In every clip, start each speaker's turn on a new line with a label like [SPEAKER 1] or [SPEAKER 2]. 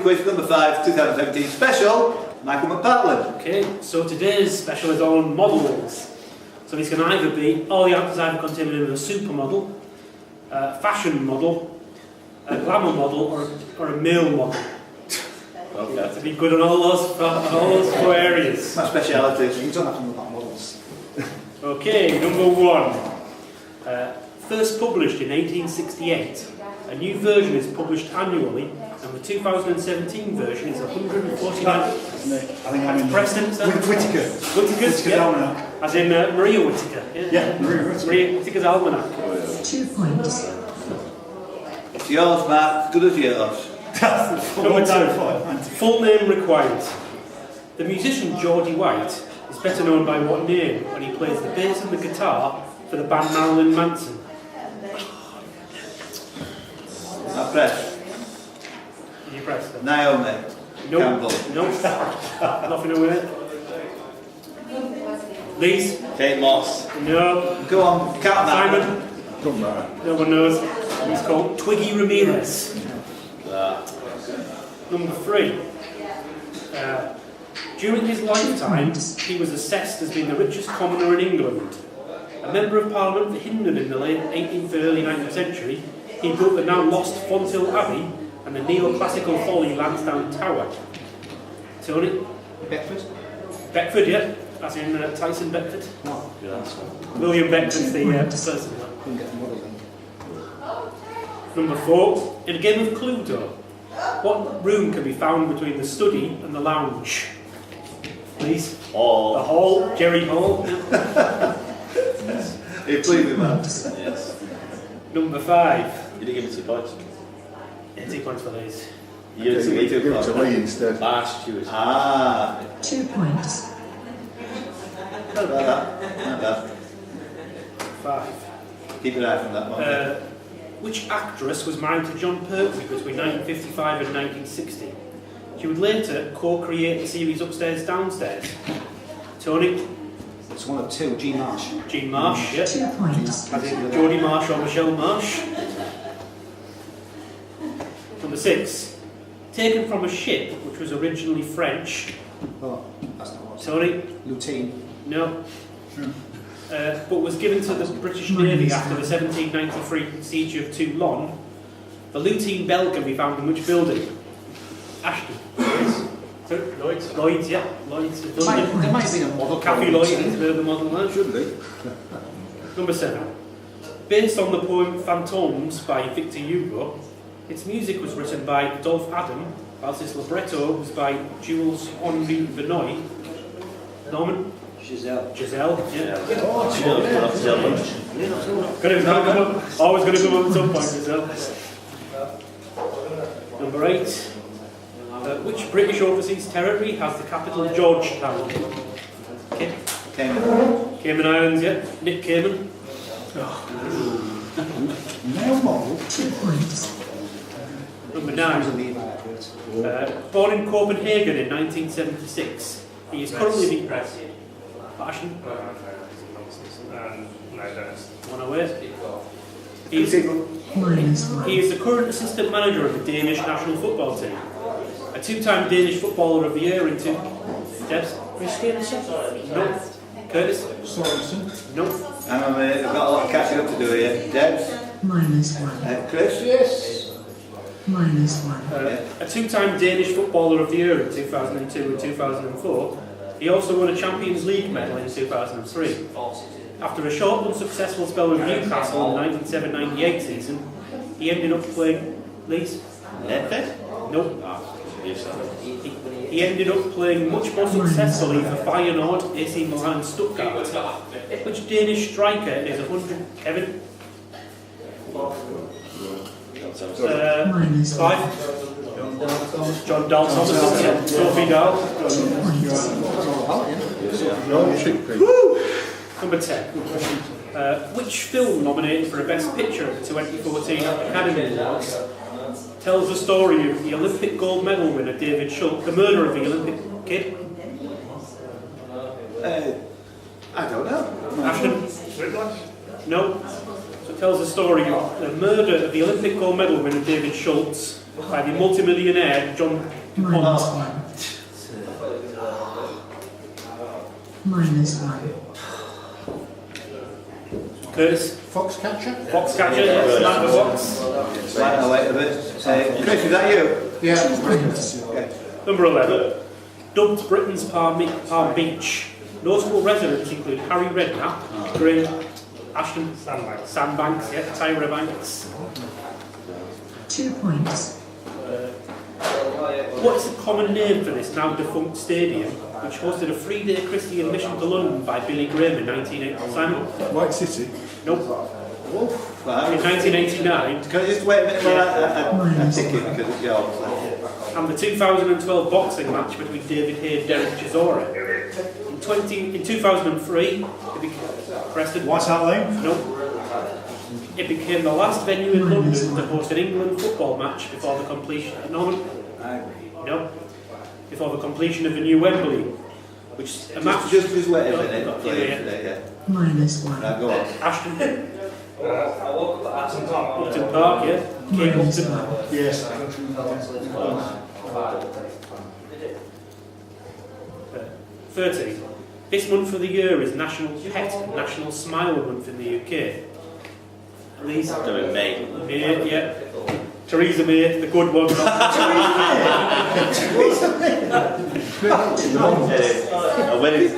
[SPEAKER 1] quiz number 5, 2017 special, Michael McPartland.
[SPEAKER 2] Okay, so today's special is on models. So these can either be, all the answers either contained in a supermodel, a fashion model, a glamour model, or a male model. Okay. To be good on all those four areas.
[SPEAKER 1] My specialities.
[SPEAKER 3] You don't have to know about models.
[SPEAKER 2] Okay, number 1. First published in 1868. A new version is published annually, and the 2017 version is 149.
[SPEAKER 3] I think I'm in
[SPEAKER 2] Preston, sir?
[SPEAKER 3] Whittaker's
[SPEAKER 2] yeah.
[SPEAKER 3] Almanac.
[SPEAKER 2] As in Maria Whittaker.
[SPEAKER 3] Yeah,
[SPEAKER 2] Maria Whittaker's Almanac.
[SPEAKER 4] 2 points.
[SPEAKER 1] It's yours, Mark. Good as yours.
[SPEAKER 2] Number 2. Full name required. The musician Geordie White is better known by what name when he plays the bass and the guitar for the band Marilyn Manson?
[SPEAKER 1] Not press.
[SPEAKER 2] Did you press them?
[SPEAKER 1] Naomi.
[SPEAKER 2] Nope.
[SPEAKER 1] Campbell.
[SPEAKER 2] Nope. Nothing to with it. Lise?
[SPEAKER 5] Kate Moss.
[SPEAKER 2] No.
[SPEAKER 1] Go on, count that.
[SPEAKER 2] Simon?
[SPEAKER 3] Don't matter.
[SPEAKER 2] No one knows. He's called Twiggy Ramirez. Number 3. During his lifetime, he was assessed as being the richest commoner in England. A member of Parliament for Hindon in the late 18th and early 19th century, he built the now lost Fonthill Abbey and the neoclassical folly Lansdowne Tower. Tony?
[SPEAKER 3] Beckford?
[SPEAKER 2] Beckford, yeah. As in Tyson Beckford.
[SPEAKER 3] No.
[SPEAKER 5] Good answer.
[SPEAKER 2] William Beckford's the person.
[SPEAKER 3] Couldn't get the model then.
[SPEAKER 2] Number 4. In a game of Cluedo, what room can be found between the study and the lounge? Please.
[SPEAKER 5] Hall.
[SPEAKER 2] The hall. Jerry Hall.
[SPEAKER 1] Hey, please with that.
[SPEAKER 5] Yes.
[SPEAKER 2] Number 5.
[SPEAKER 5] Did he give me 2 points?
[SPEAKER 2] 2 points for these.
[SPEAKER 5] You gave it to me 2
[SPEAKER 3] Give it
[SPEAKER 5] points.
[SPEAKER 3] to Lee instead.
[SPEAKER 5] Marsh Stewart.
[SPEAKER 1] Ah.
[SPEAKER 4] 2 points.
[SPEAKER 1] How about that? Not bad.
[SPEAKER 2] 5.
[SPEAKER 1] Keep your eye from that one.
[SPEAKER 2] Which actress was married to John Pertwee between 1955 and 1960? She would later co-create the series Upstairs Downstairs. Tony?
[SPEAKER 3] It's one of 2. Jean Marsh.
[SPEAKER 2] Jean Marsh, yeah.
[SPEAKER 4] 2 points.
[SPEAKER 2] As in Geordie Marsh or Michelle Marsh. Number 6. Taken from a ship which was originally French.
[SPEAKER 3] Oh, that's not what.
[SPEAKER 2] Tony?
[SPEAKER 3] Lutein.
[SPEAKER 2] No. But was given to the British Navy after the 1793 siege of Toulon. The lutein bell can be found in which building? Ashton. Lloyd's. Lloyd's, yeah. Lloyd's.
[SPEAKER 3] There might have been a model.
[SPEAKER 2] Cafe Lloyd is a bit of the model there.
[SPEAKER 3] Should be.
[SPEAKER 2] Number 7. Based on the poem Phantoms by Victor Hugo, its music was written by Adolphe Adam, whilst its libretto was by Jules Henri Verneuil. Norman? Giselle, yeah. Always going to come up at some point, Giselle. Number 8. Which British overseas territory has the capital Georgetown? Cayman Islands, yeah. Nick Cayman.
[SPEAKER 3] Male model.
[SPEAKER 4] 2 points.
[SPEAKER 2] Number 9. Born in Copenhagen in 1976, he is currently the Ashton. One away. He is the current assistant manager of the Danish national football team. A 2-time Danish Footballer of the Year in 2. Debs? No. Curtis?
[SPEAKER 3] Sorensen.
[SPEAKER 2] No.
[SPEAKER 1] Hang on a minute, I've got a lot of catching up to do here. Debs?
[SPEAKER 4] -1.
[SPEAKER 1] Chris? Yes.
[SPEAKER 4] -1.
[SPEAKER 2] A 2-time Danish Footballer of the Year in 2002 and 2004. He also won a Champions League medal in 2003. After a short unsuccessful spell with Newcastle in the 1997-98 season, he ended up playing... Leeds? Nope. He ended up playing much more successfully for Feyenoord, AC Milan and Stuttgart. Which Danish striker is 100... Kevin?
[SPEAKER 4] -5.
[SPEAKER 2] John Dahl Thomas, yeah. Sophie Dahl.
[SPEAKER 4] 2 points.
[SPEAKER 2] Number 10. Which film nominated for a Best Picture at the 2014 Academy Awards tells the story of the Olympic gold medal winner David Schultz, the murder of the Olympic kid?
[SPEAKER 1] I don't know.
[SPEAKER 2] Ashton? No. So it tells the story of the murder of the Olympic gold medal winner David Schultz, by the multimillionaire John
[SPEAKER 4] Minus
[SPEAKER 2] DuPont.
[SPEAKER 4] 1. Minus 1.
[SPEAKER 2] Curtis,
[SPEAKER 3] Foxcatcher?
[SPEAKER 2] Foxcatcher, yes, man of the box.
[SPEAKER 1] Right, I'll wait a bit. Chris, is that you?
[SPEAKER 3] Yeah.
[SPEAKER 4] 2 points.
[SPEAKER 1] Okay.
[SPEAKER 2] Number 11. Dubbed Britain's Palm Beach. Notable residents include Harry Redknapp, Graham Ashton Sandbanks, yeah, Tyra Banks.
[SPEAKER 4] 2 points.
[SPEAKER 2] What is the common name for this now defunct stadium, which hosted a 3-day Christian mission to London by Billy Graham in 1980? Simon?
[SPEAKER 3] White City.
[SPEAKER 2] Nope.
[SPEAKER 1] Right.
[SPEAKER 2] In 1989.
[SPEAKER 1] Can I just wait a minute while I tick it because it's yours?
[SPEAKER 2] And the 2012 boxing match between David Hay and Derek Chisora. In 2003, it became Preston.
[SPEAKER 3] White Hart Lane.
[SPEAKER 2] Nope. It became the last venue in London to host an England football match before the completion. Norman? No. Before the completion of the new Wembley, which a match.
[SPEAKER 1] Just wait a
[SPEAKER 2] No,
[SPEAKER 1] minute.
[SPEAKER 2] not
[SPEAKER 1] Please,
[SPEAKER 2] yet.
[SPEAKER 1] yeah.
[SPEAKER 4] Minus 1.
[SPEAKER 1] Right, go on.
[SPEAKER 2] Ashton. Upton Park, yeah. Cape
[SPEAKER 4] Minus
[SPEAKER 2] Upton.
[SPEAKER 4] 1.
[SPEAKER 3] Yes.
[SPEAKER 2] 13. This month of the year is National Pet and National Smile Month in the UK. Please.
[SPEAKER 5] Doing May.
[SPEAKER 2] May, yeah. Theresa May, the good one.
[SPEAKER 5] I win it.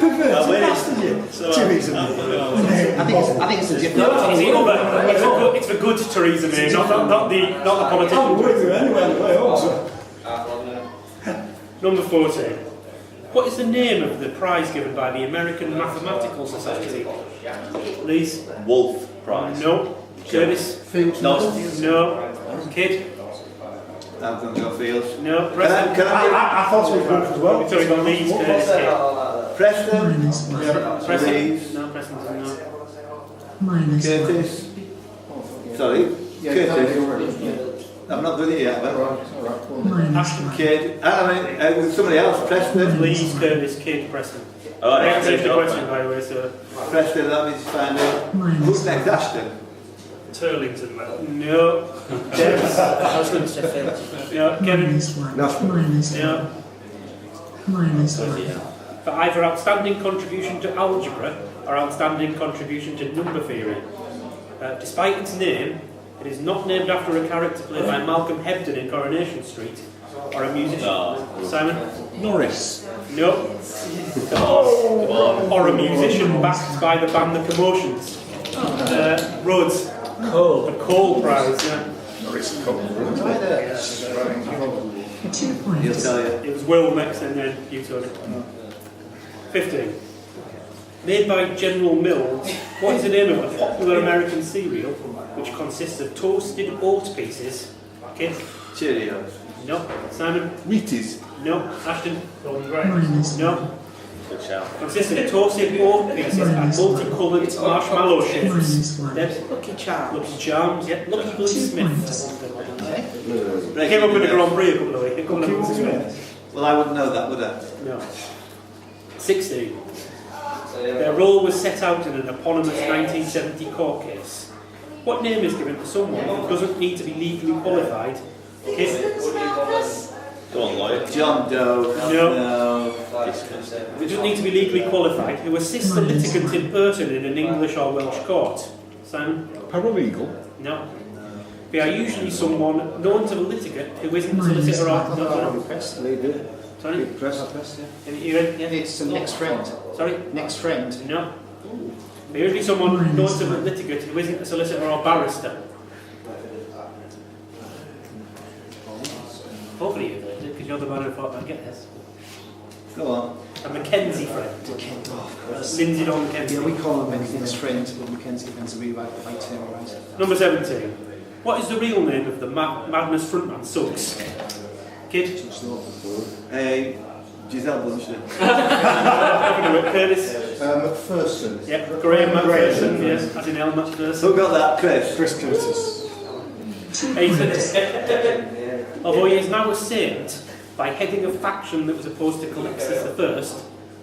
[SPEAKER 5] So,
[SPEAKER 3] Theresa May.
[SPEAKER 6] I think it's a different.
[SPEAKER 2] It's the good Theresa May, not the politician. Number 14. What is the name of the prize given by the American Mathematical Society? Please.
[SPEAKER 5] Wolf Prize.
[SPEAKER 2] No. Curtis?
[SPEAKER 3] Fields.
[SPEAKER 5] No.
[SPEAKER 2] No. Kid?
[SPEAKER 1] I'm going to go Fields.
[SPEAKER 2] No. Preston?
[SPEAKER 1] Can I
[SPEAKER 3] I thought it was good as well.
[SPEAKER 2] Sorry, got Leeds, Curtis, Kid.
[SPEAKER 1] Preston?
[SPEAKER 4] Minus 1.
[SPEAKER 2] Preston?
[SPEAKER 1] Leeds.
[SPEAKER 2] No, Preston's no.
[SPEAKER 4] Minus 1.
[SPEAKER 1] Curtis? Sorry?
[SPEAKER 3] Yeah,
[SPEAKER 1] Curtis?
[SPEAKER 3] already.
[SPEAKER 1] I'm not doing it yet, but
[SPEAKER 4] Minus 1.
[SPEAKER 1] Kid. I mean, with somebody else. Preston?
[SPEAKER 2] Leeds, Curtis, Kid, Preston.
[SPEAKER 5] Oh,
[SPEAKER 2] I
[SPEAKER 5] I
[SPEAKER 2] answered the
[SPEAKER 5] didn't
[SPEAKER 2] question, by the way, so.
[SPEAKER 1] Preston, let me just find out.
[SPEAKER 4] Minus
[SPEAKER 1] Who's next?
[SPEAKER 4] 1.
[SPEAKER 1] Ashton?
[SPEAKER 2] Turlington, no. James?
[SPEAKER 6] I was going to say Fields.
[SPEAKER 2] No. Kevin?
[SPEAKER 4] Minus 1. Minus 1.
[SPEAKER 2] No.
[SPEAKER 4] Minus 1.
[SPEAKER 2] For either outstanding contribution to algebra or outstanding contribution to number theory. Despite its name, it is not named after a character played by Malcolm Hebden in Coronation Street or a musician.
[SPEAKER 5] No.
[SPEAKER 2] Simon?
[SPEAKER 3] Norris.
[SPEAKER 2] No.
[SPEAKER 5] Come on.
[SPEAKER 2] Or a musician backed by the band The Commotions. Rhodes.
[SPEAKER 6] Cole.
[SPEAKER 2] The Cole Prize, yeah.
[SPEAKER 4] 2
[SPEAKER 1] He'll
[SPEAKER 4] points.
[SPEAKER 1] tell you.
[SPEAKER 2] It was Will next and then you, Tony. 15. Made by General Mills, what is the name of a popular American cereal which consists of toasted oat pieces? Kid?
[SPEAKER 1] Cheerios.
[SPEAKER 2] No. Simon?
[SPEAKER 3] Wheaties.
[SPEAKER 2] No. Ashton?
[SPEAKER 4] Minus 1.
[SPEAKER 2] No.
[SPEAKER 5] Good shout.
[SPEAKER 2] Consists of toasted oat pieces and multicoloured marshmallow shapes.
[SPEAKER 4] Minus 1.
[SPEAKER 2] Debs?
[SPEAKER 6] Lucky Charms.
[SPEAKER 2] Lucky Charms, yeah. Lucky Blue
[SPEAKER 4] 2
[SPEAKER 2] Smith.
[SPEAKER 4] points.
[SPEAKER 2] They came up with a Grand Prix a couple of weeks.
[SPEAKER 1] Well, I wouldn't know that, would I?
[SPEAKER 2] No. 16. Their role was set out in an eponymous 1970 court case. What name is given to someone who doesn't need to be legally qualified?
[SPEAKER 5] Go on, Lloyd.
[SPEAKER 1] John Doe.
[SPEAKER 2] No.
[SPEAKER 5] Discuss.
[SPEAKER 2] Who doesn't need to be legally qualified, who assists the litigant in person in an English or Welsh court? Simon?
[SPEAKER 3] Paralegal.
[SPEAKER 2] No. They are usually someone known to the litigant who isn't a solicitor or... No. Sorry? You ready? Yeah.
[SPEAKER 6] It's a next friend.
[SPEAKER 2] Sorry?
[SPEAKER 6] Next friend.
[SPEAKER 2] No. They're usually someone known to the litigant who isn't a solicitor or barrister. Hopefully you did, because you're the man who thought I'd get this.
[SPEAKER 1] Go on.
[SPEAKER 2] A Mackenzie friend. Lindsay Dawn Mackenzie.
[SPEAKER 6] Yeah, we call him next friend, but Mackenzie friends are rewrite the right term, right?
[SPEAKER 2] Number 17. What is the real name of the Madness frontman Suggs? Kid?
[SPEAKER 1] Giselle Bundchen.
[SPEAKER 2] Curtis?
[SPEAKER 3] McPherson.
[SPEAKER 2] Yeah, Graham McPherson, yes, as in L McPherson.
[SPEAKER 1] Who got that? Chris?
[SPEAKER 3] Chris Curtis.
[SPEAKER 2] 18. Although he is now a saint, by heading a faction that was opposed to Calixtus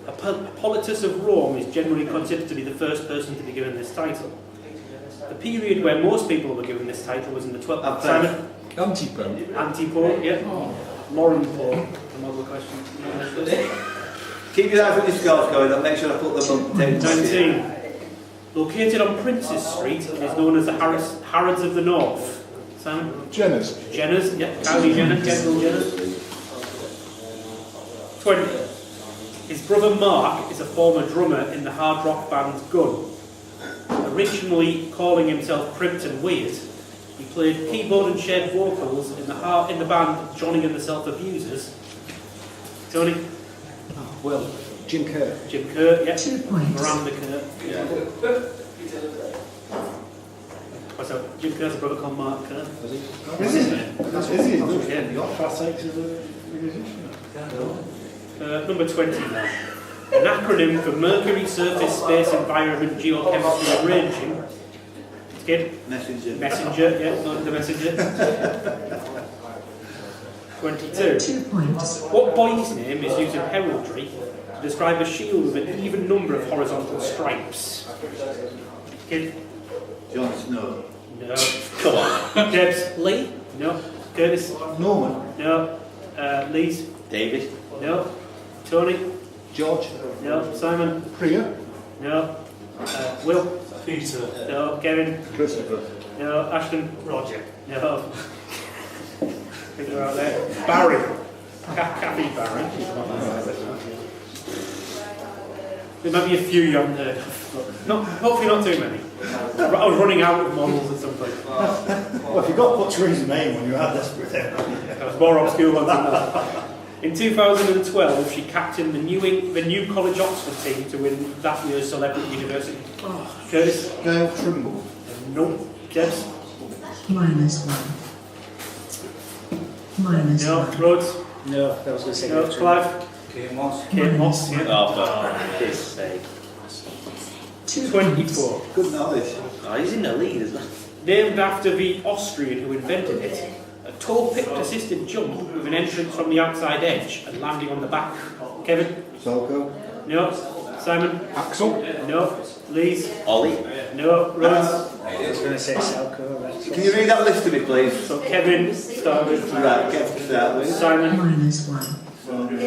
[SPEAKER 2] I, Hippolytus of Rome is generally considered to be the first person to be given this title. The period where most people were given this title was in the 12th... Simon?
[SPEAKER 3] Anti-Pope.
[SPEAKER 2] Anti-Pope, yeah. Lauren Pope, another question.
[SPEAKER 1] Keep your eyes on your scores going, I'll make sure I put them on
[SPEAKER 2] 19. Located on Princes Street, it is known as the Harrods of the North. Simon?
[SPEAKER 3] Jenner's.
[SPEAKER 2] Jenner's, yeah. Kylie Jenner, Kendall Jenner. 20. His brother Mark is a former drummer in the hard rock band Gun. Originally calling himself Crimpton Weird, he played keyboard and shared vocals in the band Johnny and the Self-Abusers. Tony?
[SPEAKER 6] Will. Jim Kerr.
[SPEAKER 2] Jim Kerr, yeah.
[SPEAKER 4] 2 points.
[SPEAKER 2] Miranda Kerr. Yeah. What's up? Jim Kerr's a brother called Mark Kerr.
[SPEAKER 3] Is he?
[SPEAKER 2] Yeah.
[SPEAKER 3] Class X is a musician.
[SPEAKER 2] Number 20 now. An acronym for Mercury Surface Space Environment Geochemistry and Ranging. Kid?
[SPEAKER 1] Messenger.
[SPEAKER 2] Messenger, yeah, not the messenger. 22.
[SPEAKER 4] 2 points.
[SPEAKER 2] What boy's name is used in heraldry to describe a shield with an even number of horizontal stripes? Kid?
[SPEAKER 1] Jon Snow.
[SPEAKER 2] No.
[SPEAKER 5] Come on.
[SPEAKER 2] Debs? Lee? No. Curtis?
[SPEAKER 3] Norman.
[SPEAKER 2] No. Lee's?
[SPEAKER 5] David.
[SPEAKER 2] No. Tony?
[SPEAKER 3] George.
[SPEAKER 2] No. Simon?
[SPEAKER 3] Priya.
[SPEAKER 2] No. Will?
[SPEAKER 3] Peter.
[SPEAKER 2] No. Kevin?
[SPEAKER 3] Christopher.
[SPEAKER 2] No. Ashton? Roger? No. I think they're out there. Barry? Kathy Barry? There might be a few you haven't heard of, but hopefully not too many. I was running out of models at some point.
[SPEAKER 3] Well, if you got to put Teresa's name on, you are desperate then.
[SPEAKER 2] That was more obscure ones than that. In 2012, she captained the new College Oxford team to win that year's Celebrity University. Oh, Curtis?
[SPEAKER 3] Gail Trimble.
[SPEAKER 2] Nope. Jebs?
[SPEAKER 4] -1. -1.
[SPEAKER 2] No. Rhodes?
[SPEAKER 6] No, that was going to say
[SPEAKER 2] No. Clive?
[SPEAKER 6] Kate Moss.
[SPEAKER 2] Kate Moss, yeah.
[SPEAKER 5] Oh, for his sake.
[SPEAKER 4] 2
[SPEAKER 2] 24.
[SPEAKER 1] Good knowledge.
[SPEAKER 5] Oh, he's in the lead as well.
[SPEAKER 2] Named after the Austrian who invented it, a toe-picked assisted jump with an entrance from the outside edge and landing on the back. Kevin?
[SPEAKER 3] Salko.
[SPEAKER 2] No. Simon?
[SPEAKER 3] Axel.
[SPEAKER 2] No. Lee's?
[SPEAKER 5] Ollie.
[SPEAKER 2] No. Rhodes?
[SPEAKER 6] I was going to say Salco.
[SPEAKER 1] Can you read that list to me, please?
[SPEAKER 2] So Kevin started.
[SPEAKER 1] Right, get to start with.
[SPEAKER 2] Simon?
[SPEAKER 4] -1. -1.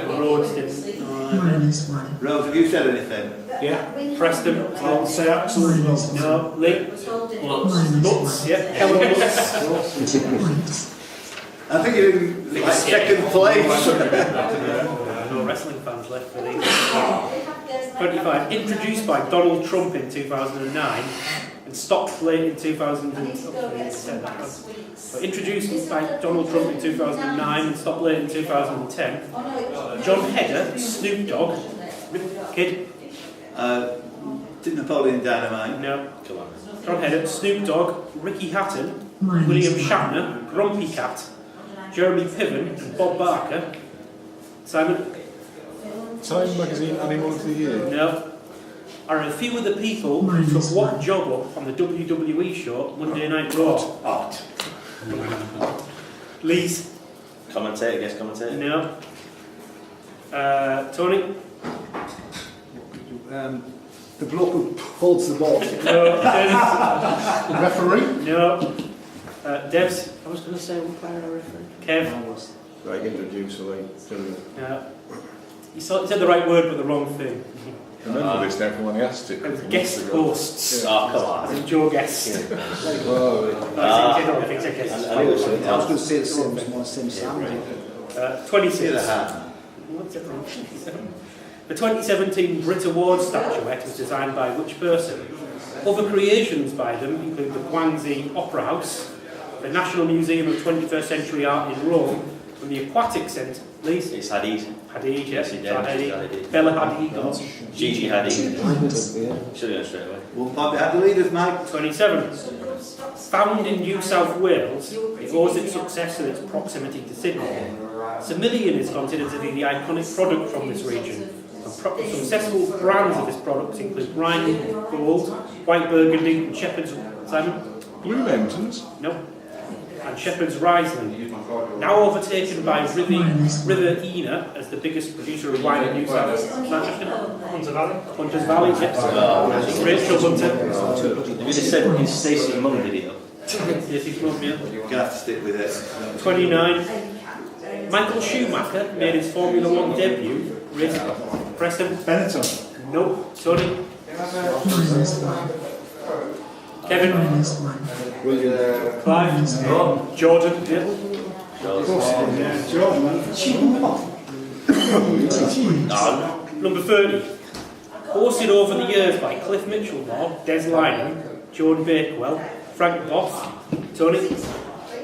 [SPEAKER 2] Rhodes didn't.
[SPEAKER 4] -1.
[SPEAKER 1] Rose, have you said anything?
[SPEAKER 6] Yeah.
[SPEAKER 2] Preston?
[SPEAKER 3] I'll say Axel as well.
[SPEAKER 2] No. Lee? Nuts? Yeah. Helen Nuts?
[SPEAKER 4] 2 points.
[SPEAKER 1] I think you're in like second place.
[SPEAKER 2] No wrestling fans left for these. 25. Introduced by Donald Trump in 2009 and stopped late in 2000. So introduced by Donald Trump in 2009 and stopped late in 2010. John Hedder, Snoop Dogg, Kid.
[SPEAKER 1] Napoleon Dynamite.
[SPEAKER 2] No.
[SPEAKER 5] Come on.
[SPEAKER 2] John Hedder, Snoop Dogg, Ricky Hatton,
[SPEAKER 4] -1.
[SPEAKER 2] William Shatner, Grumpy Cat, Jeremy Piven, and Bob Barker. Simon.
[SPEAKER 3] Time Magazine Animal of the Year.
[SPEAKER 2] No. Are a few of the people who took what job up on the WWE show Monday Night Raw?
[SPEAKER 1] Art.
[SPEAKER 2] Lee's?
[SPEAKER 5] Commentator, guest commentator.
[SPEAKER 2] No. Tony?
[SPEAKER 3] The bloke who holds the ball.
[SPEAKER 2] No.
[SPEAKER 3] Referee.
[SPEAKER 2] No. Debs?
[SPEAKER 6] I was going to say umpire or referee.
[SPEAKER 2] Kev?
[SPEAKER 3] Right, introduce away.
[SPEAKER 2] No. You said the right word but the wrong thing.
[SPEAKER 3] Remember this now from when I asked it.
[SPEAKER 2] It was guest hosts.
[SPEAKER 5] Oh, come on.
[SPEAKER 2] And Joe Guest.
[SPEAKER 3] Oh,
[SPEAKER 5] I knew
[SPEAKER 2] Guest.
[SPEAKER 5] it was
[SPEAKER 6] I was
[SPEAKER 5] something
[SPEAKER 6] going
[SPEAKER 5] else.
[SPEAKER 6] to say the same one, same sound.
[SPEAKER 2] 26.
[SPEAKER 1] hand.
[SPEAKER 2] What's it from? The 2017 Brit Award statuette was designed by which person? Other creations by them include the Guangxi Opera House, the National Museum of 21st Century Art in Rome, and the Aquatic Centre. Please?
[SPEAKER 5] It's Hadid.
[SPEAKER 2] Hadid, yes.
[SPEAKER 5] Yes, he did.
[SPEAKER 2] Hadid. Bella Hadid. Or
[SPEAKER 5] Gigi Hadid.
[SPEAKER 4] 2 points.
[SPEAKER 5] Should have gone straight away.
[SPEAKER 1] 1 point behind the leaders, Mike.
[SPEAKER 2] 27. Found in New South Wales, it owes its success to its proximity to Sydney. Semillion is considered to be the iconic product from this region. Successful brands of this product include Rhine Gold, White Burgundy, and Shepherd's. Simon?
[SPEAKER 3] Blue Mountains.
[SPEAKER 2] No. and Shepherd's Riesling. Now overtaken by River Ena as the biggest producer of wine in New South Wales. Hunter's Valley, yes. Rachel Hunter.
[SPEAKER 5] Have you just said his Stacey Mum video?
[SPEAKER 2] Stacey's mum, yeah.
[SPEAKER 1] You're gonna have to stick with it.
[SPEAKER 2] 29. Michael Schumacher made his Formula 1 debut. Preston.
[SPEAKER 3] Benetton.
[SPEAKER 2] Nope. Tony.
[SPEAKER 4] -1.
[SPEAKER 2] Kevin.
[SPEAKER 4] -1.
[SPEAKER 2] Clive. Jordan. Yeah.
[SPEAKER 3] George, man.
[SPEAKER 4] 2 points.
[SPEAKER 2] Number 30. Hosted over the years by Cliff Mitchell, Des Lynam, Jordan Bakewell, Frank Boff. Tony.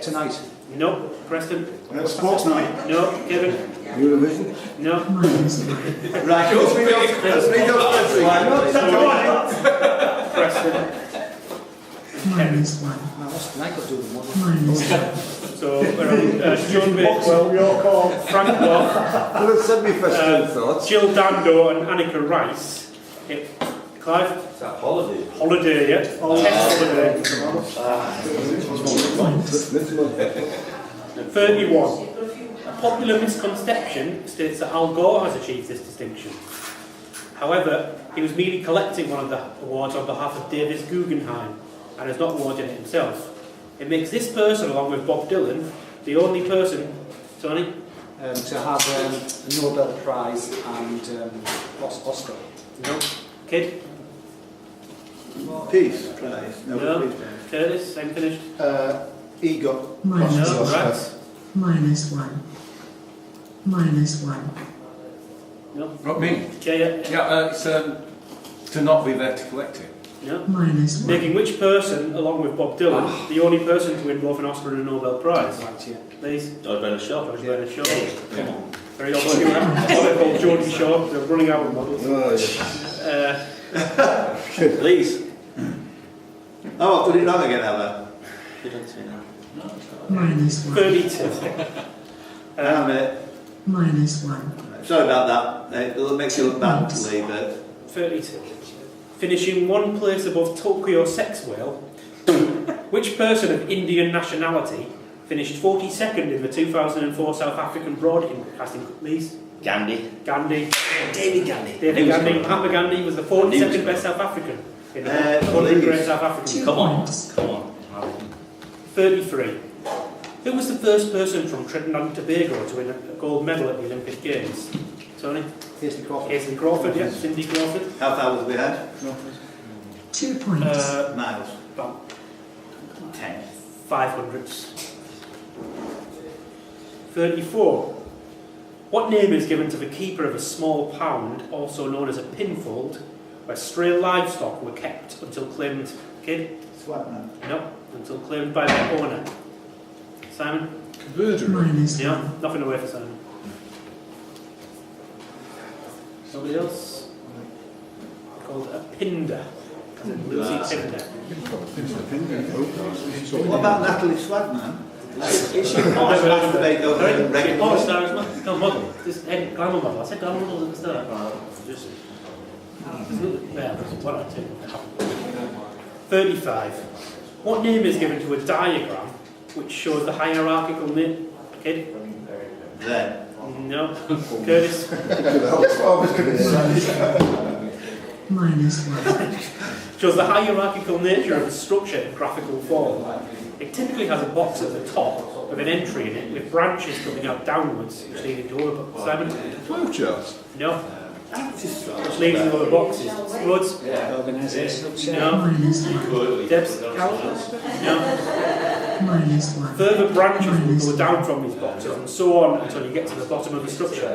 [SPEAKER 6] Tonight.
[SPEAKER 2] No. Preston.
[SPEAKER 3] Sports night.
[SPEAKER 2] No. Kevin.
[SPEAKER 7] Eurovision?
[SPEAKER 2] No.
[SPEAKER 4] -1.
[SPEAKER 1] Right, let's read
[SPEAKER 2] Preston.
[SPEAKER 4] -1.
[SPEAKER 6] Now, what's tonight got to do with one?
[SPEAKER 4] -1.
[SPEAKER 2] So, John Bakewell,
[SPEAKER 3] Your call.
[SPEAKER 2] Frank Boff,
[SPEAKER 7] Well, it's send me first thoughts.
[SPEAKER 2] Jill Dando and Annika Rice. Clive?
[SPEAKER 1] It's that holiday.
[SPEAKER 2] Holiday, yeah? Test holiday. 31. A popular misconception states that Al Gore has achieved this distinction. However, he was merely collecting one of the awards on behalf of Davis Guggenheim and has not awarded it himself. It makes this person, along with Bob Dylan, the only person, Tony?
[SPEAKER 6] To have a Nobel Prize and Oscar.
[SPEAKER 2] No. Kid?
[SPEAKER 1] Peace prize.
[SPEAKER 2] No.
[SPEAKER 1] Peace prize.
[SPEAKER 2] Curtis, same finished?
[SPEAKER 3] Ego.
[SPEAKER 2] No. Rats?
[SPEAKER 4] -1. -1.
[SPEAKER 2] No.
[SPEAKER 8] Not me.
[SPEAKER 2] Yeah.
[SPEAKER 8] Yeah, it's to not be there to collect it.
[SPEAKER 2] No.
[SPEAKER 4] -1.
[SPEAKER 2] Making which person, along with Bob Dylan, the only person to win both an Oscar and a Nobel Prize?
[SPEAKER 6] Right, yeah.
[SPEAKER 2] Please.
[SPEAKER 5] George Bernard Shaw.
[SPEAKER 2] George Bernard Shaw.
[SPEAKER 5] Come on.
[SPEAKER 2] Very obscure. What called Jordan Shaw. They're running out of models.
[SPEAKER 7] Oh, yeah.
[SPEAKER 5] Please.
[SPEAKER 1] Oh, I've done it wrong again, have I?
[SPEAKER 5] You don't say that.
[SPEAKER 4] -1.
[SPEAKER 2] 32.
[SPEAKER 1] Hang on a minute.
[SPEAKER 4] -1.
[SPEAKER 1] Sorry about that. It makes you look bad to leave it.
[SPEAKER 2] 32. Finishing one place above Tokyo Sex Whale, which person of Indian nationality finished 42nd in the 2004 South African Broadcasting Leagues?
[SPEAKER 5] Gandhi.
[SPEAKER 2] Gandhi.
[SPEAKER 1] David Gandhi.
[SPEAKER 2] David Gandhi. Mahatma Gandhi was the 42nd best South African in the 100 great South Africans.
[SPEAKER 4] 2
[SPEAKER 5] Come on.
[SPEAKER 4] points.
[SPEAKER 5] Come on.
[SPEAKER 2] 33. Who was the first person from Trinidad and Tobago to win a gold medal at the Olympic Games? Tony?
[SPEAKER 6] Paisley Crawford.
[SPEAKER 2] Paisley Crawford, yeah. Cindy Crawford.
[SPEAKER 1] How far was we had?
[SPEAKER 4] 2 points.
[SPEAKER 1] Miles.
[SPEAKER 2] About
[SPEAKER 1] 10.
[SPEAKER 2] 500s. 34. What name is given to the keeper of a small pound, also known as a pinfold, where stray livestock were kept until claimed... Kid?
[SPEAKER 3] Swagman.
[SPEAKER 2] No. Until claimed by their owner. Simon?
[SPEAKER 4] -1.
[SPEAKER 2] Yeah. Nothing away for Simon. Somebody else? Called a pinder. As in Lucy Pinder.
[SPEAKER 1] What about Natalie Swagman? Is she
[SPEAKER 2] Oh,
[SPEAKER 1] masturbate over
[SPEAKER 2] Sorry?
[SPEAKER 1] the regular?
[SPEAKER 2] Oh, star as well. No, model. This glamour model. I said glamour model at the start. Yeah, that's one or two. 35. What name is given to a diagram which shows the hierarchical name? Kid?
[SPEAKER 1] There.
[SPEAKER 2] No. Curtis?
[SPEAKER 7] That's what I was going to say.
[SPEAKER 4] -1.
[SPEAKER 2] Shows the hierarchical nature of a structure in graphical form. It typically has a box at the top with an entry in it with branches coming out downwards which lead into other boxes. Simon?
[SPEAKER 7] Flowcharts.
[SPEAKER 2] No. Which leads into other boxes. Woods?
[SPEAKER 6] Organisation.
[SPEAKER 2] No.
[SPEAKER 4] -1.
[SPEAKER 2] Debs? Calculus? No.
[SPEAKER 4] -1.
[SPEAKER 2] Further branches will go down from these boxes and so on until you get to the bottom of the structure.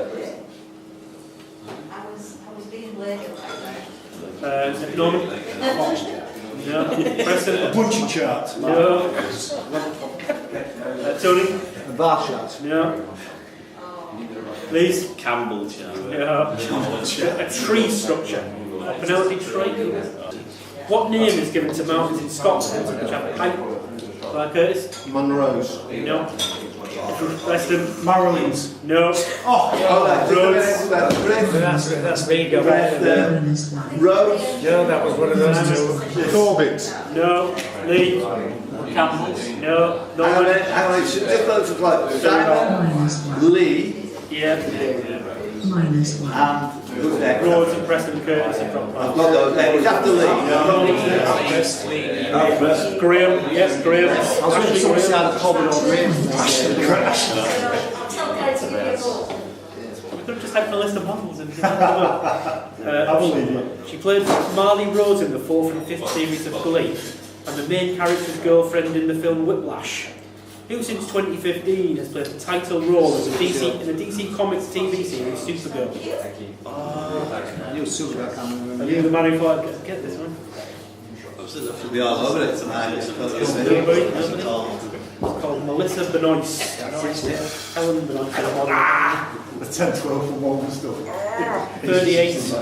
[SPEAKER 9] I was being late.
[SPEAKER 2] Norman? No. Preston?
[SPEAKER 3] Punchy chart.
[SPEAKER 2] No. Tony?
[SPEAKER 6] A bar chart.
[SPEAKER 2] No. Please?
[SPEAKER 5] Campbell Chow.
[SPEAKER 2] No. A tree structure. A Penelope tree. What name is given to mountains in Scotland which have a height? Curtis?
[SPEAKER 7] Monroe's.
[SPEAKER 2] No. Preston?
[SPEAKER 3] Marilyn's.
[SPEAKER 2] No. Roads?
[SPEAKER 10] That's me going.
[SPEAKER 1] Rose.
[SPEAKER 10] Yeah, that was one of those two.
[SPEAKER 7] Corbett.
[SPEAKER 2] No. Lee?
[SPEAKER 10] Campbell.
[SPEAKER 2] No,
[SPEAKER 1] Hang on,
[SPEAKER 2] no.
[SPEAKER 1] it just looks like Simon,
[SPEAKER 4] minus 1,
[SPEAKER 1] Lee,
[SPEAKER 2] Yeah.
[SPEAKER 4] minus 1,
[SPEAKER 1] and who's next?
[SPEAKER 2] Rhodes and Preston Curtis have dropped
[SPEAKER 1] I've
[SPEAKER 2] out.
[SPEAKER 1] got those. It's after Lee.
[SPEAKER 2] Graham, yes, Graham.
[SPEAKER 6] I was going to
[SPEAKER 2] Ashley
[SPEAKER 6] sort of say
[SPEAKER 2] Graham.
[SPEAKER 6] either Corbin or Graham.
[SPEAKER 9] I'll tell Kate to give you a call.
[SPEAKER 2] We could have just had a list of models and
[SPEAKER 3] I believe you.
[SPEAKER 2] she played Marley Rhodes in the 4th and 5th series of Glee, and the main character's girlfriend in the film Whiplash, who since 2015 has played the title role as in the DC Comics TV series Supergirl.
[SPEAKER 6] You Silver, I can't
[SPEAKER 2] Are
[SPEAKER 6] remember.
[SPEAKER 2] you the man who thought I'd get this one?
[SPEAKER 1] Should be all over it tonight. It's
[SPEAKER 2] Called Melissa Benoist. Helen Benoist.
[SPEAKER 3] The 10-12 from one stuff.
[SPEAKER 2] 38.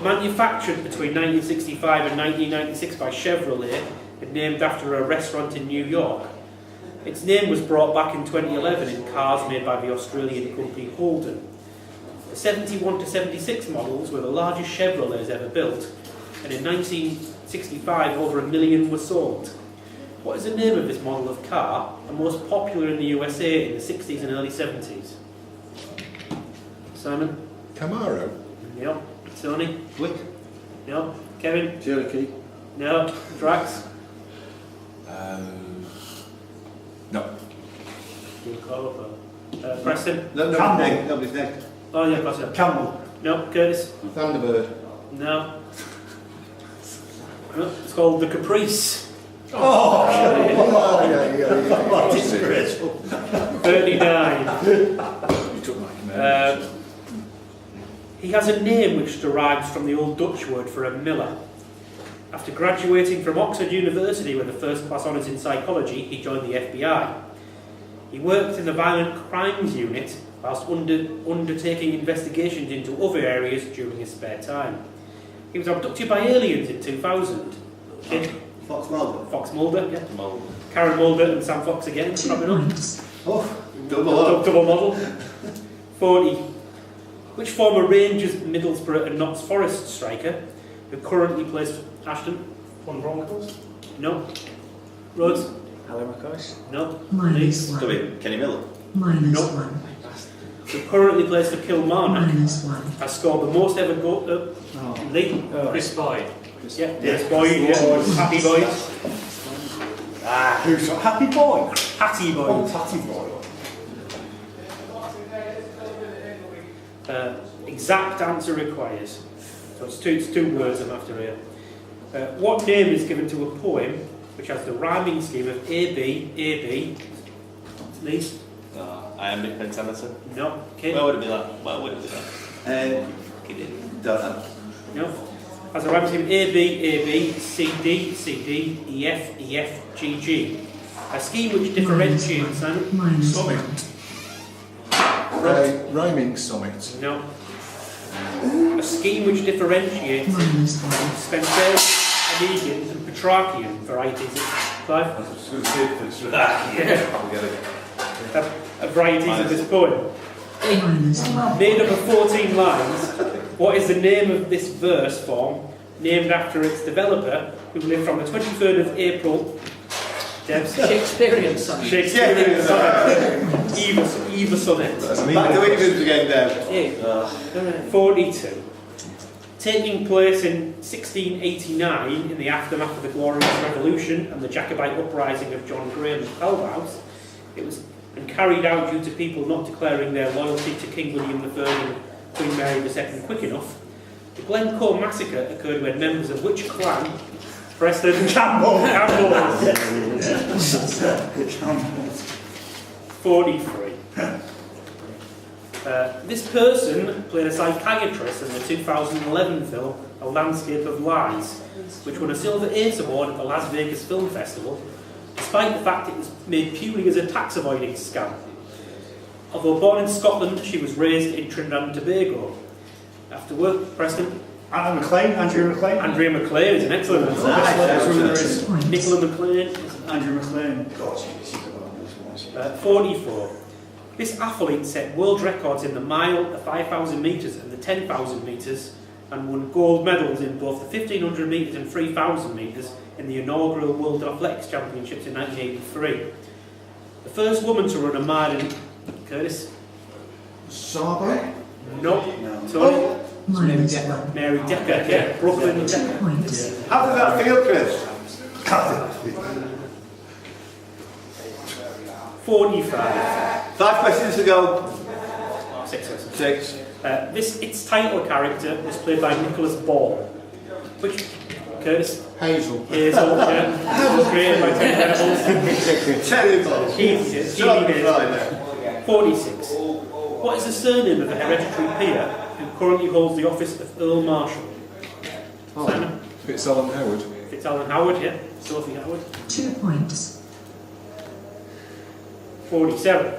[SPEAKER 2] Manufactured between 1965 and 1996 by Chevrolet and named after a restaurant in New York. Its name was brought back in 2011 in cars made by the Australian company Holden. The 71 to 76 models were the largest Chevrolets ever built, and in 1965 over 1 million were sold. What is the name of this model of car, and most popular in the USA in the 60s and early 70s? Simon?
[SPEAKER 7] Camaro.
[SPEAKER 2] No. Tony?
[SPEAKER 3] Blick.
[SPEAKER 2] No. Kevin?
[SPEAKER 3] Cherokee.
[SPEAKER 2] No. Drax?
[SPEAKER 8] No.
[SPEAKER 2] Preston?
[SPEAKER 1] No,
[SPEAKER 3] Campbell.
[SPEAKER 1] nobody's next.
[SPEAKER 2] Oh yeah, Preston.
[SPEAKER 3] Campbell.
[SPEAKER 2] No. Curtis?
[SPEAKER 7] Thunderbird.
[SPEAKER 2] No. No. It's called the Caprice.
[SPEAKER 3] Oh,
[SPEAKER 7] yeah.
[SPEAKER 3] disgraceful.
[SPEAKER 2] 39.
[SPEAKER 8] You took my command.
[SPEAKER 2] He has a name which derives from the Old Dutch word for a miller. After graduating from Oxford University with a first class honours in psychology, he joined the FBI. He worked in the Violent Crimes Unit whilst undertaking investigations into other areas during his spare time. He was abducted by aliens in 2000.
[SPEAKER 1] Fox Mulder.
[SPEAKER 2] Fox Mulder, yeah. Karen Mulder and Sam Fox again,
[SPEAKER 4] 2
[SPEAKER 2] probably not.
[SPEAKER 4] points,
[SPEAKER 1] Oh, double up.
[SPEAKER 2] Double model. 40. Which former Rangers, Middlesbrough and Notts Forest striker, who currently plays for Ashton?
[SPEAKER 3] One Broncos.
[SPEAKER 2] No. Rhodes?
[SPEAKER 6] Hello, McCoy.
[SPEAKER 2] No.
[SPEAKER 4] minus 1,
[SPEAKER 5] Kenny Miller.
[SPEAKER 4] minus
[SPEAKER 2] Nope.
[SPEAKER 4] 1,
[SPEAKER 2] Who currently plays for Kilmarnock,
[SPEAKER 4] minus 1,
[SPEAKER 2] has scored the most ever goal. Lee?
[SPEAKER 10] Chris Boyd.
[SPEAKER 2] Yeah. Yes, Boyd. Yeah. Happy Boyd.
[SPEAKER 3] Who's got Happy Boy?
[SPEAKER 2] Hattie
[SPEAKER 3] Oh,
[SPEAKER 2] Boyd.
[SPEAKER 3] Tatty Boy.
[SPEAKER 2] Exact answer requires. So it's two words I'm after here. What name is given to a poem which has the rhyming scheme of A-B, A-B? Lee?
[SPEAKER 5] Iambic pentameter.
[SPEAKER 2] No. Kid?
[SPEAKER 5] Where would it be that? Where would it be that?
[SPEAKER 1] Don't know.
[SPEAKER 2] No. Has a rhyming scheme A, B, A, B, C, D, C, D, E, F, E, F, G, G. A scheme which differentiates Simon.
[SPEAKER 4] minus 1,
[SPEAKER 7] Rhyming Summit.
[SPEAKER 2] No. A scheme which differentiates
[SPEAKER 4] minus 1,
[SPEAKER 2] Spencer, Anegan and Petrarchian varieties of Clive? Varieties of this poem.
[SPEAKER 4] minus 1,
[SPEAKER 2] Made up of 14 lines, what is the name of this verse form, named after its developer, who lived from the 23rd of April, Debs,
[SPEAKER 10] Shakespearean son.
[SPEAKER 2] Shakespearean sonnet, Eva sonnet.
[SPEAKER 1] Back to England again, Deb.
[SPEAKER 2] 42. Taking place in 1689 in the aftermath of the Glorious Revolution and the Jacobite uprising of John Graham and Pelvouse, it was carried out due to people not declaring their loyalty to King William III and Queen Mary II quick enough. The Glencoe massacre occurred when members of which clan? Preston Campbell. 43. This person played a psychiatrist in the 2011 film A Landscape of Lies, which won a Silver Ace Award at the Las Vegas Film Festival, despite the fact it was made purely as a tax avoiding scam. Although born in Scotland, she was raised in Trinidad and Tobago. After work, Preston.
[SPEAKER 3] Andrew McLean.
[SPEAKER 2] Andrea McLean is an excellent answer. Nicola McLean.
[SPEAKER 3] Andrew McLean.
[SPEAKER 2] 44. This athlete set world records in the mile, the 5,000 metres and the 10,000 metres and won gold medals in both the 1500 metres and 3000 metres in the inaugural World Athletics Championships in 1983. The first woman to run a mile in... Curtis?
[SPEAKER 3] Sabo?
[SPEAKER 2] No. Tony?
[SPEAKER 4] -1.
[SPEAKER 2] Mary Decker, yeah. Brooklyn
[SPEAKER 4] 2
[SPEAKER 2] Decker.
[SPEAKER 4] points.
[SPEAKER 1] How does that feel, Chris?
[SPEAKER 2] 45.
[SPEAKER 1] 5 questions to go.
[SPEAKER 2] 6 questions.
[SPEAKER 1] 6.
[SPEAKER 2] Its title character was played by Nicholas Ball. Which... Curtis?
[SPEAKER 7] Hazel.
[SPEAKER 2] Hazel, yeah. Was created by Ted Venables.
[SPEAKER 1] Terrible.
[SPEAKER 2] TV 46. What is the surname of a hereditary peer who currently holds the office of Earl Marshal? Simon?
[SPEAKER 7] Fitzalan Howard.
[SPEAKER 2] Fitzalan Howard, yeah. Sophie Howard.
[SPEAKER 4] 2 points.
[SPEAKER 2] 47.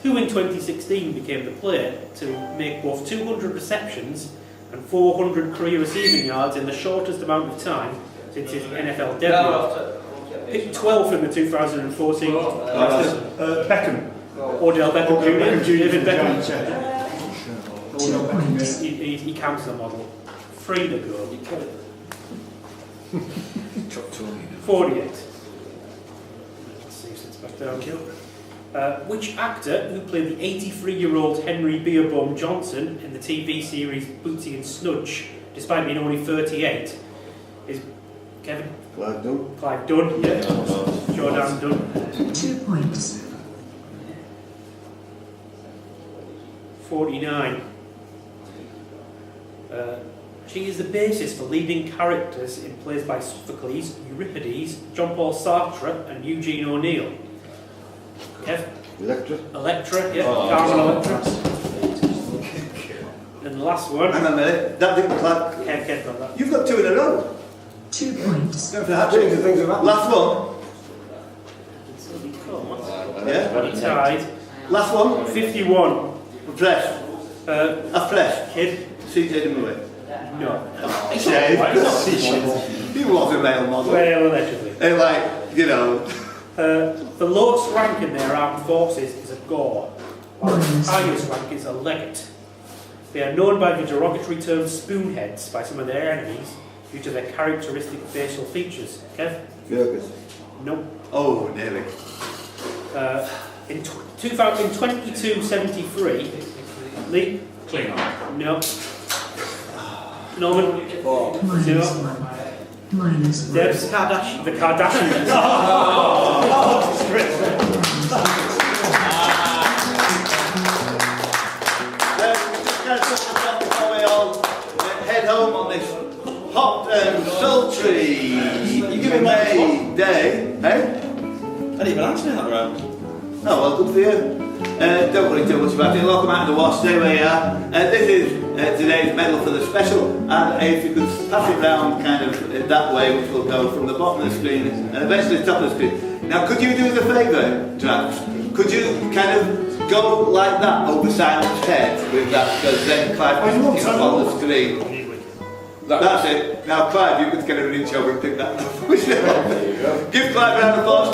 [SPEAKER 2] Who in 2016 became the player to make both 200 receptions and 400 career receiving yards in the shortest amount of time since his NFL debut? Picked 12th in the 2014
[SPEAKER 3] Beckham.
[SPEAKER 2] Odell Beckham Jr. David Beckham.
[SPEAKER 4] 2 points.
[SPEAKER 2] He counts the model. 3 to go. 48. Let's see if it's back down here. Which actor who played the 83-year-old Henry Beerbohm Johnson in the TV series Bootsy and Snudge, despite being only 38, is Kevin?
[SPEAKER 3] Clive Dunn.
[SPEAKER 2] Clive Dunn, yeah. Jordan Dunn.
[SPEAKER 4] 2 points.
[SPEAKER 2] 49. She is the basis for leading characters in plays by Sophocles, Euripides, Jean-Paul Sartre and Eugene O'Neill. Kev? Electra, yeah. Carmen Electra. And the last one.
[SPEAKER 1] Hang on a minute. That didn't clap.
[SPEAKER 2] Kev got that.
[SPEAKER 1] You've got 2 in a row.
[SPEAKER 4] 2 points.
[SPEAKER 1] Going for that trick. Last one. Yeah.
[SPEAKER 2] He tied.
[SPEAKER 1] Last one.
[SPEAKER 2] 51.
[SPEAKER 1] Fresh. A fresh.
[SPEAKER 2] Kid?
[SPEAKER 1] CJ Demouy.
[SPEAKER 2] No.
[SPEAKER 1] He was a male model.
[SPEAKER 2] Well, allegedly.
[SPEAKER 1] And like, you know.
[SPEAKER 2] The lowest rank in their armed forces is a Gore, while the
[SPEAKER 4] Nice.
[SPEAKER 2] highest rank is a Legate. They are known by the derogatory term spoonheads by some of their enemies due to their characteristic facial features. Kev?
[SPEAKER 1] Fergus.
[SPEAKER 2] No.
[SPEAKER 1] Oh, nearly.
[SPEAKER 2] In 2273, Lee?
[SPEAKER 10] Klingon.
[SPEAKER 2] No. Norman?
[SPEAKER 4] -1. -1.
[SPEAKER 2] Debs? Kardashian. The Kardashians.
[SPEAKER 1] Before we all head home on this hot and sultry May day, eh?
[SPEAKER 5] I didn't even answer that round.
[SPEAKER 1] Oh, well, good for you. Don't worry too much about it. Welcome out of the wash. Stay where you are. This is today's medal for the special. And if you could pass it round kind of that way, which will go from the bottom of the screen and eventually the top of the screen. Now, could you do us a favour, Travis? Could you kind of go like that over Simon's head with that? Because then Clive can pick up on the screen. That's it. Now, Clive, you could get an inch over and pick that up. Give Clive a round of applause.